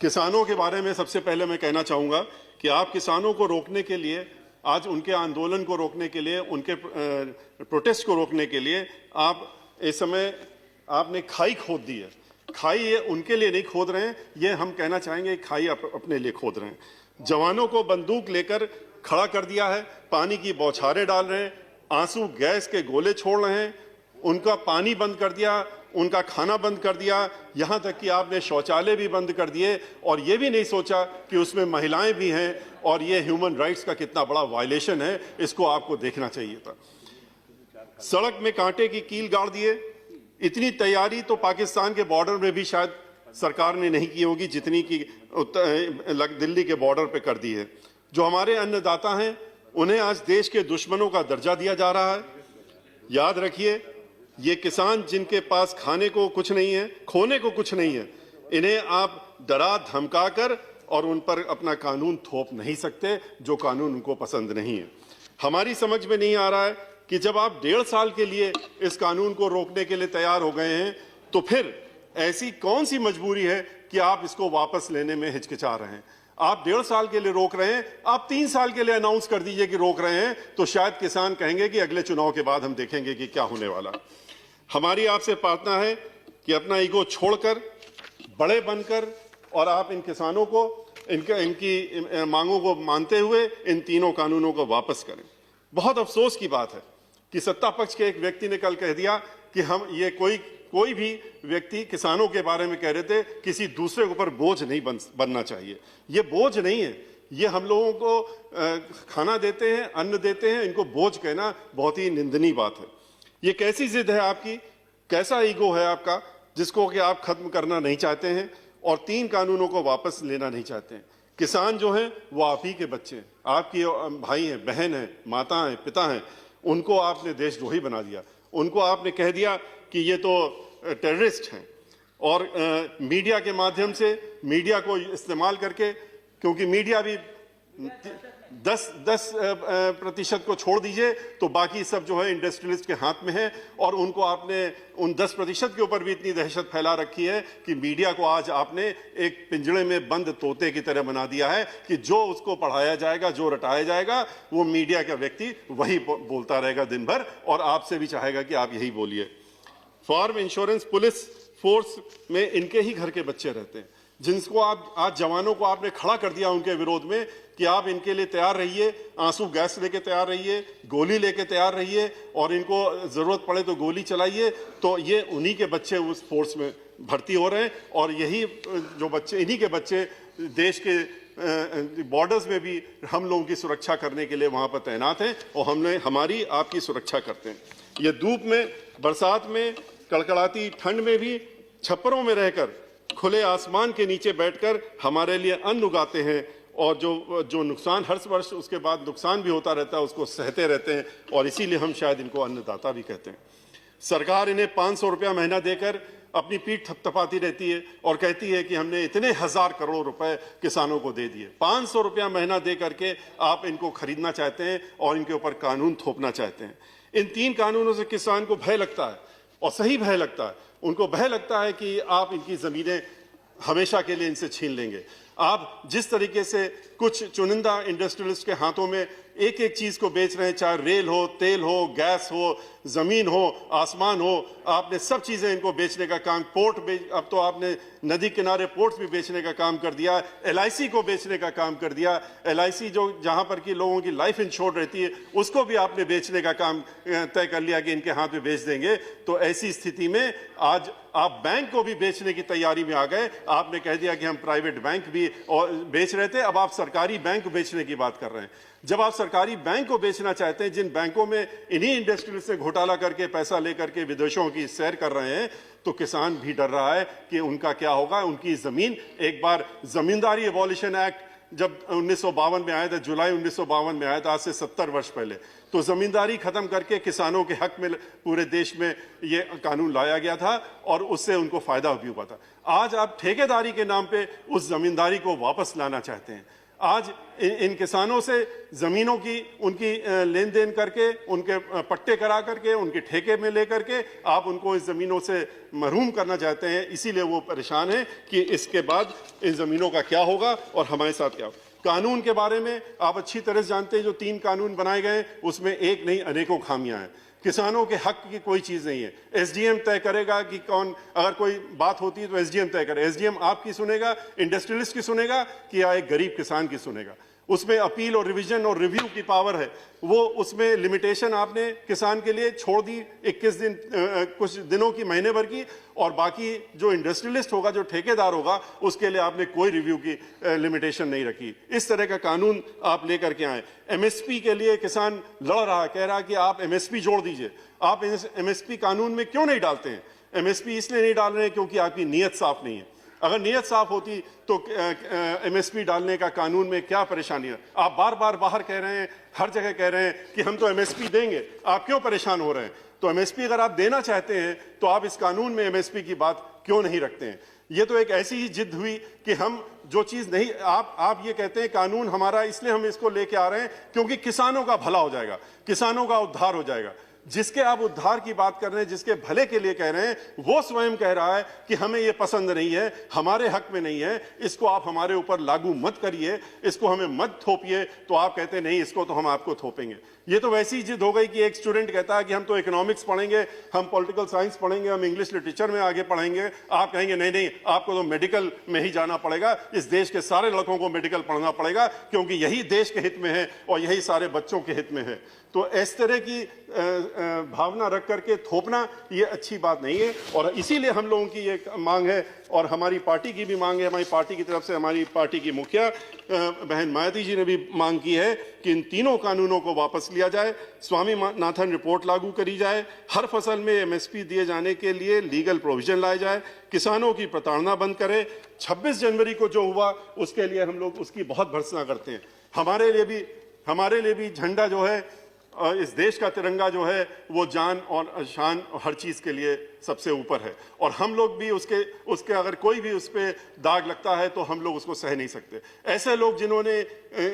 किसानों के बारे में सबसे पहले मैं कहना चाहूँगा कि आप किसानों को रोकने के लिए, आज उनके आंदोलन को रोकने के लिए, उनके प्रोटेस्ट को रोकने के लिए आप इस समय आपने खाई खोद दी है। खाई ये उनके लिए नहीं खोद रहे हैं, ये हम कहना चाहेंगे खाई अपने लिए खोद रहे हैं। जवानों को बंदूक लेकर खड़ा कर दिया है, पानी की बौछारें डाल रहे हैं, आंसू गैस के गोले छोड़ रहे हैं, उनका पानी बंद कर दिया, उनका खाना बंद कर दिया, यहाँ तक कि आपने शौचालय भी बंद कर दिए और ये भी नहीं सोचा कि उसमें महिलाएं भी हैं और ये ह्यूमन राइट्स का कितना बड़ा वायलेशन है, इसको आपको देखना चाहिए था। सड़क में कांटे की कील गाड़ दिए। इतनी तैयारी तो पाकिस्तान के बॉर्डर में भी शायद सरकार ने नहीं की होगी जितनी की दिल्ली के बॉर्डर पे कर दी है। जो हमारे अन्नदाता हैं उन्हें आज देश के दुश्मनों का दर्जा दिया जा रहा है। याद रखिए, ये किसान जिनके पास खाने को कुछ नहीं है, खोने को कुछ नहीं है, इन्हें आप डरा धमका कर और उन पर अपना कानून थोप नहीं सकते जो कानून उनको पसंद नहीं है। हमारी समझ में नहीं आ रहा है कि जब आप 1.5 साल के लिए इस कानून को रोकने के लिए तैयार हो गए हैं तो फिर ऐसी कौन सी मजबूरी है कि आप इसको वापस लेने में हिचकिचा रहे हैं। आप 1.5 साल के लिए रोक रहे हैं, आप 3 साल के लिए अनाउंस कर दीजिए कि रोक रहे हैं, तो शायद किसान कहेंगे कि अगले चुनाव के बाद हम देखेंगे कि क्या होने वाला। हमारी आपसे प्रार्थना है कि अपना ईगो छोड़कर बड़े बनकर और आप इन किसानों को इनकी मांगों को मानते हुए इन तीनों कानूनों को वापस करें। बहुत अफसोस की बात है कि सत्ता पक्ष के एक व्यक्ति ने कल कह दिया कि हम ये कोई भी व्यक्ति किसानों के बारे में कह रहे थे किसी दूसरे के ऊपर बोझ नहीं बनना चाहिए। ये बोझ नहीं है, ये हम लोगों को खाना देते हैं, अन्न देते हैं, इनको बोझ कहना बहुत ही निंदनीय बात है। ये कैसी जिद है आपकी, कैसा ईगो है आपका जिसको कि आप खत्म करना नहीं चाहते हैं और 3 कानूनों को वापस लेना नहीं चाहते हैं। किसान जो हैं वो आप ही के बच्चे हैं, आपके भाई हैं, बहन हैं, माता हैं, पिता हैं, उनको आपने देशद्रोही बना दिया। उनको आपने कह दिया कि ये तो टेररिस्ट हैं और मीडिया के माध्यम से, मीडिया को इस्तेमाल करके, क्योंकि मीडिया भी 10% को छोड़ दीजिए तो बाकी सब जो है इंडस्ट्रियलिस्ट के हाथ में है और उनको आपने उन 10% के ऊपर भी इतनी दहशत फैला रखी है कि मीडिया को आज आपने एक पिंजड़े में बंद तोते की तरह बना दिया है कि जो उसको पढ़ाया जाएगा, जो रटाया जाएगा, वो मीडिया का व्यक्ति वही बोलता रहेगा दिन भर और आपसे भी चाहेगा कि आप यही बोलिए। फार्म इंश्योरेंस पुलिस फोर्स में इनके ही घर के बच्चे रहते हैं जिनको आप आज जवानों को आपने खड़ा कर दिया उनके विरोध में कि आप इनके लिए तैयार रहिए, आंसू गैस लेके तैयार रहिए, गोली लेके तैयार रहिए और इनको जरूरत पड़े तो गोली चलाइए। तो ये उन्हीं के बच्चे उस फोर्स में भर्ती हो रहे हैं और यही जो बच्चे, इन्हीं के बच्चे देश के बॉर्डर्स में भी हम लोगों की सुरक्षा करने के लिए वहां पर तैनात हैं और हमारी आपकी सुरक्षा करते हैं। ये धूप में, बरसात में, कड़कड़ाती ठंड में भी छप्परों में रहकर, खुले आसमान के नीचे बैठकर हमारे लिए अन्न उगाते हैं और जो नुकसान हर वर्ष उसके बाद नुकसान भी होता रहता है उसको सहते रहते हैं और इसीलिए हम शायद इनको अन्नदाता भी कहते हैं। सरकार इन्हें 500 रुपया महीना देकर अपनी पीठ थपथपाती रहती है और कहती है कि हमने इतने 1000 करोड़ रुपए किसानों को दे दिए। 500 रुपया महीना दे करके आप इनको खरीदना चाहते हैं और इनके ऊपर कानून थोपना चाहते हैं। इन 3 कानूनों से किसान को भय लगता है और सही भय लगता है। उनको भय लगता है कि आप इनकी जमीनें हमेशा के लिए इनसे छीन लेंगे। आप जिस तरीके से कुछ चुनिंदा इंडस्ट्रियलिस्ट के हाथों में एक एक चीज को बेच रहे हैं, चाहे रेल हो, तेल हो, गैस हो, जमीन हो, आसमान हो, आपने सब चीजें इनको बेचने का काम, अब तो आपने नदी किनारे पोर्ट्स भी बेचने का काम कर दिया, LIC को बेचने का काम कर दिया। LIC जो जहां पर कि लोगों की लाइफ इंश्योर्ड रहती है उसको भी आपने बेचने का काम तय कर लिया कि इनके हाथ में बेच देंगे। तो ऐसी स्थिति में आज आप बैंक को भी बेचने की तैयारी में आ गए। आपने कह दिया कि हम प्राइवेट बैंक भी और बेच रहे थे, अब आप सरकारी बैंक बेचने की बात कर रहे हैं। जब आप सरकारी बैंक को बेचना चाहते हैं, जिन बैंकों में इन्हीं इंडस्ट्री से घोटाला करके पैसा लेकर के विदेशों की सैर कर रहे हैं, तो किसान भी डर रहा है कि उनका क्या होगा। उनकी जमीन, एक बार जमींदारी एबॉलिशन एक्ट जब 1952 में आया था, जुलाई 1952 में आया था, आज से 70 वर्ष पहले, तो जमींदारी खत्म करके किसानों के हक में पूरे देश में ये कानून लाया गया था और उससे उनको फायदा भी हुआ था। आज आप ठेकेदारी के नाम पे उस जमींदारी को वापस लाना चाहते हैं। आज इन किसानों से जमीनों की उनकी लेन देन करके, उनके पट्टे करा करके, उनके ठेके में लेकर के आप उनको इस जमीनों से महरूम करना चाहते हैं। इसीलिए वो परेशान है कि इसके बाद इन जमीनों का क्या होगा और हमारे साथ क्या होगा। कानून के बारे में आप अच्छी तरह से जानते हैं, जो 3 कानून बनाए गए उसमें एक नहीं अनेकों खामियां हैं। किसानों के हक की कोई चीज नहीं है। एसडीएम तय करेगा कि कौन, अगर कोई बात होती है तो एसडीएम तय करे। एसडीएम आपकी सुनेगा, इंडस्ट्रियलिस्ट की सुनेगा कि या एक गरीब किसान की सुनेगा। उसमें अपील और रिवीजन और रिव्यू की पावर है। वो उसमें लिमिटेशन आपने किसान के लिए छोड़ दी 21 दिन, कुछ दिनों की, महीने भर की, और बाकी जो इंडस्ट्रियलिस्ट होगा, जो ठेकेदार होगा, उसके लिए आपने कोई रिव्यू की लिमिटेशन नहीं रखी। इस तरह का कानून आप लेकर के आए। एमएसपी के लिए किसान लड़ रहा, कह रहा कि आप एमएसपी जोड़ दीजिए। आप एमएसपी कानून में क्यों नहीं डालते हैं? एमएसपी इसलिए नहीं डाल रहे हैं क्योंकि आपकी नीयत साफ नहीं है। अगर नीयत साफ होती तो एमएसपी डालने का कानून में क्या परेशानी है? आप बार बार बाहर कह रहे हैं, हर जगह कह रहे हैं कि हम तो एमएसपी देंगे, आप क्यों परेशान हो रहे हैं? तो एमएसपी अगर आप देना चाहते हैं तो आप इस कानून में एमएसपी की बात क्यों नहीं रखते हैं? ये तो एक ऐसी ही जिद हुई कि हम जो चीज नहीं, आप ये कहते हैं कानून हमारा, इसलिए हम इसको लेके आ रहे हैं क्योंकि किसानों का भला हो जाएगा, किसानों का उद्धार हो जाएगा। जिसके आप उद्धार की बात कर रहे हैं, जिसके भले के लिए कह रहे हैं, वो स्वयं कह रहा है कि हमें ये पसंद नहीं है, हमारे हक में नहीं है, इसको आप हमारे ऊपर लागू मत करिए, इसको हमें मत थोपिए। तो आप कहते हैं नहीं, इसको तो हम आपको थोपेंगे। ये तो वैसी जिद हो गई कि एक स्टूडेंट कहता है कि हम तो इकोनॉमिक्स पढ़ेंगे, हम पॉलिटिकल साइंस पढ़ेंगे, हम इंग्लिश लिटरेचर में आगे पढ़ेंगे। आप कहेंगे नहीं नहीं, आपको तो मेडिकल में ही जाना पड़ेगा, इस देश के सारे लड़कों को मेडिकल पढ़ना पड़ेगा क्योंकि यही देश के हित में है और यही सारे बच्चों के हित में है। तो इस तरह की भावना रख करके थोपना ये अच्छी बात नहीं है। और इसीलिए हम लोगों की ये मांग है और हमारी पार्टी की भी मांग है, हमारी पार्टी की तरफ से हमारी पार्टी की मुखिया बहन मायावती जी ने भी मांग की है कि इन तीनों कानूनों को वापस लिया जाए, स्वामीनाथन रिपोर्ट लागू करी जाए, हर फसल में एमएसपी दिए जाने के लिए लीगल प्रोविजन लाए जाए, किसानों की प्रताड़ना बंद करे। 26 जनवरी को जो हुआ उसके लिए हम लोग उसकी बहुत भर्त्सना करते हैं। हमारे लिए भी झंडा जो है, इस देश का तिरंगा जो है, वो जान और शान और हर चीज के लिए सबसे ऊपर है। और हम लोग भी उसके अगर कोई भी उस पर दाग लगता है तो हम लोग उसको सह नहीं सकते। ऐसे लोग जिन्होंने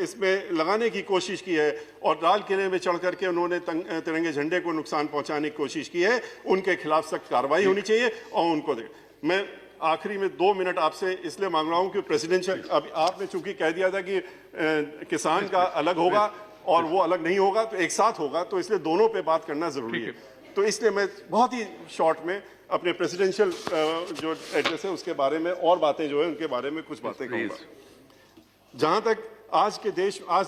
इसमें लगाने की कोशिश की है और लाल किले में चढ़ करके उन्होंने तिरंगे झंडे को नुकसान पहुंचाने की कोशिश की है, उनके खिलाफ सख्त कार्रवाई होनी चाहिए। और उनको मैं आखिरी में 2 मिनट आपसे इसलिए मांग रहा हूं कि प्रेसिडेंशियल, अभी आपने चूंकि कह दिया था कि किसान का अलग होगा और वो अलग नहीं होगा, तो एक साथ होगा, तो इसलिए दोनों पे बात करना जरूरी है। तो इसलिए मैं बहुत ही शॉर्ट में अपने प्रेसिडेंशियल जो एड्रेस है उसके बारे में और बातें जो है उनके बारे में कुछ बातें कहूंगा। जहां तक आज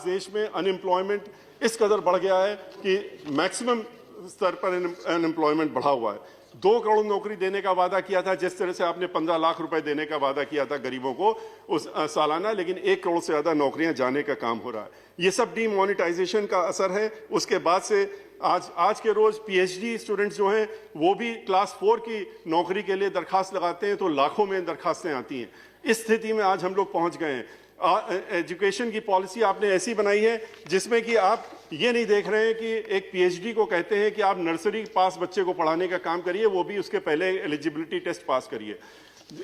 देश में अनएम्प्लॉयमेंट इस कदर बढ़ गया है कि मैक्सिमम स्तर पर अनएम्प्लॉयमेंट बढ़ा हुआ है। 2 करोड़ नौकरी देने का वादा किया था, जिस तरह से आपने 15 लाख रुपए देने का वादा किया था गरीबों को उस सालाना, लेकिन 1 करोड़ से ज्यादा नौकरियां जाने का काम हो रहा है। ये सब डीमोनेटाइजेशन का असर है। उसके बाद से आज के रोज पीएचडी स्टूडेंट्स जो हैं वो भी क्लास 4 की नौकरी के लिए दरखास्त लगाते हैं तो लाखों में दरखास्तें आती हैं। इस स्थिति में आज हम लोग पहुंच गए हैं। एजुकेशन की पॉलिसी आपने ऐसी बनाई है जिसमें कि आप ये नहीं देख रहे हैं कि एक पीएचडी को कहते हैं कि आप नर्सरी पास बच्चे को पढ़ाने का काम करिए, वो भी उसके पहले एलिजिबिलिटी टेस्ट पास करिए।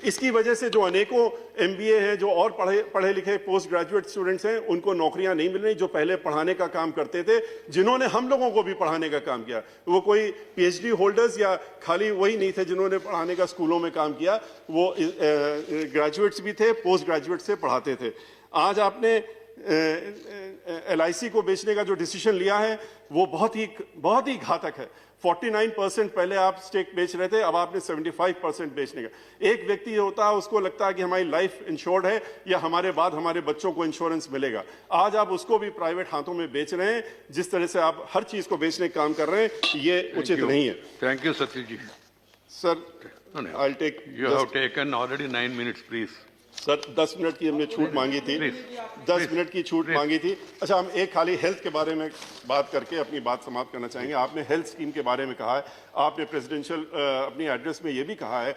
इसकी वजह से जो अनेकों एमबीए हैं, जो और पढ़े लिखे पोस्ट ग्रेजुएट स्टूडेंट्स हैं, उनको नौकरियां नहीं मिल रही, जो पहले पढ़ाने का काम करते थे, जिन्होंने हम लोगों को भी पढ़ाने का काम किया। वो कोई पीएचडी होल्डर्स या खाली वही नहीं थे जिन्होंने पढ़ाने का स्कूलों में काम किया, वो ग्रेजुएट्स भी थे, पोस्ट ग्रेजुएट से पढ़ाते थे। आज आपने एलआईसी को बेचने का जो डिसीजन लिया है वो बहुत ही घातक है। 49% पहले आप स्टेक बेच रहे थे, अब आपने 75% बेचने का। एक व्यक्ति होता है उसको लगता है कि हमारी लाइफ इंश्योर्ड है या हमारे बाद हमारे बच्चों को इंश्योरेंस मिलेगा। आज आप उसको भी प्राइवेट हाथों में बेच रहे हैं। जिस तरह से आप हर चीज को बेचने का काम कर रहे हैं, ये उचित नहीं है। Thank you Satish ji. Sir, I'll take you have taken already 9 minutes, please. Sir 10 minute की हमने छूट मांगी थी, 10 मिनट की छूट मांगी थी। अच्छा, हम एक खाली हेल्थ के बारे में बात करके अपनी बात समाप्त करना चाहेंगे। आपने हेल्थ स्कीम के बारे में कहा है, आपने प्रेसिडेंशियल अपनी एड्रेस में ये भी कहा है,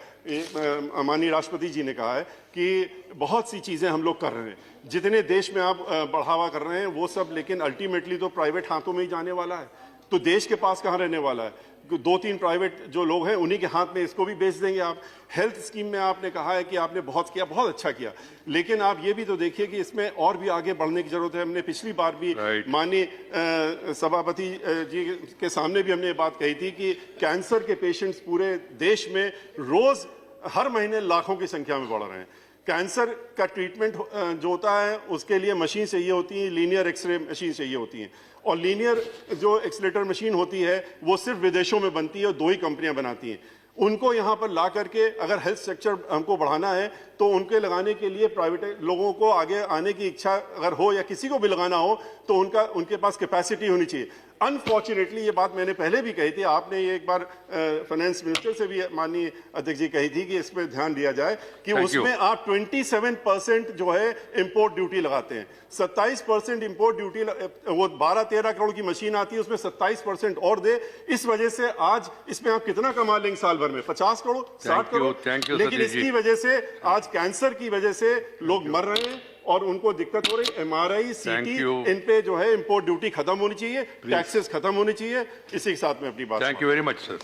माननीय राष्ट्रपति जी ने कहा है कि बहुत सी चीज़ें हम लोग कर रहे हैं, जितने देश में आप बढ़ावा कर रहे हैं वो सब, लेकिन अल्टीमेटली तो प्राइवेट हाथों में ही जाने वाला है। तो देश के पास कहां रहने वाला है? 2-3 प्राइवेट जो लोग हैं उन्हीं के हाथ में इसको भी बेच देंगे आप। हेल्थ स्कीम में आपने कहा है कि आपने बहुत किया, बहुत अच्छा किया, लेकिन आप ये भी तो देखिए कि इसमें और भी आगे बढ़ने की जरूरत है। हमने पिछली बार भी माननीय सभापति जी के सामने भी हमने ये बात कही थी कि कैंसर के पेशेंट्स पूरे देश में रोज हर महीने लाखों की संख्या में बढ़ रहे हैं। कैंसर का ट्रीटमेंट जो होता है उसके लिए मशीन चाहिए होती है, लीनियर एक्सरे मशीन चाहिए होती है, और लीनियर जो एक्सलेटर मशीन होती है वो सिर्फ विदेशों में बनती है और 2 ही कंपनियां बनाती हैं। उनको यहाँ पर ला करके अगर हेल्थ स्ट्रक्चर हमको बढ़ाना है तो उनके लगाने के लिए प्राइवेट लोगों को आगे आने की इच्छा अगर हो या किसी को भी लगाना हो तो उनके पास कैपेसिटी होनी चाहिए। अनफॉर्चुनेटली ये बात मैंने पहले भी कही थी, आपने ये एक बार फाइनेंस मिनिस्टर से भी माननीय अध्यक्ष जी कही थी कि इस पर ध्यान दिया जाए कि उसमें आप 27% जो है इंपोर्ट ड्यूटी लगाते हैं। 27% इंपोर्ट ड्यूटी, वो 12-13 करोड़ की मशीन आती है उसमें 27% और दे। इस वजह से आज इसमें आप कितना कमा लेंगे साल भर में? 50 करोड़, 60 करोड़। लेकिन इसकी वजह से आज कैंसर की वजह से लोग मर रहे हैं और उनको दिक्कत हो रही। MRI, CT, इन पे जो है इंपोर्ट ड्यूटी खत्म होनी चाहिए, टैक्सेस खत्म होनी चाहिए। इसी के साथ में अपनी बात। Thank you very much sir.